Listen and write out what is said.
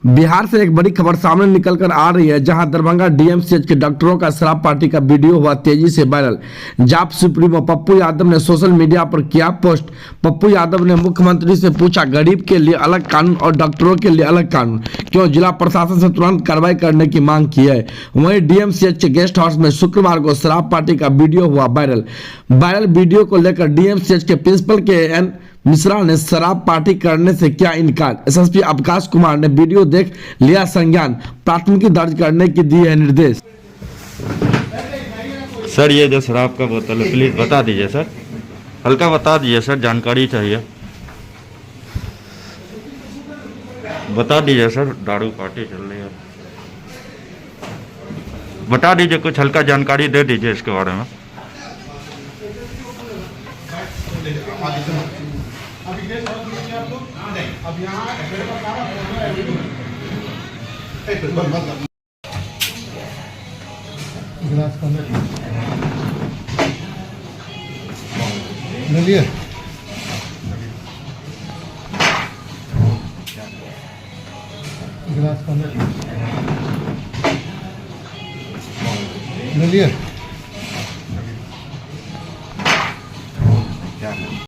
बिहार से एक बड़ी खबर सामने निकलकर आ रही है, जहां दरभंगा डीएमसीएच के डॉक्टरों का शराब पार्टी का वीडियो हुआ तेजी से वायरल। जाप सुप्रीमो पप्पू यादव ने सोशल मीडिया पर किया पोस्ट। पप्पू यादव ने मुख्यमंत्री से पूछा, गरीब के लिए अलग कानून और डॉक्टरों के लिए अलग कानून क्यों? जिला प्रशासन से तुरंत कार्रवाई करने की मांग की है। वहीं डीएमसीएच के गेस्ट हाउस में शुक्रवार को शराब पार्टी का वीडियो हुआ वायरल। वीडियो को लेकर डीएमसीएच के प्रिंसिपल के मिश्रा ने शराब पार्टी करने से किया इनकार। एसएसपी अवकाश कुमार ने वीडियो देख लिया संज्ञान, प्राथमिकी दर्ज करने की दी है निर्देश। सर ये जो शराब का बोतल है प्लीज बता दीजिए सर, हल्का बता दीजिए सर, जानकारी चाहिए। बता दीजिए सर, दारू पार्टी चल रही है, बता दीजिए, कुछ हल्का जानकारी दे दीजिए इसके बारे में। अभी गेस्ट हाउस में आप लोग नहीं, अब यहाँ गिलास कम ले लिए, गिलास कम ले लिए।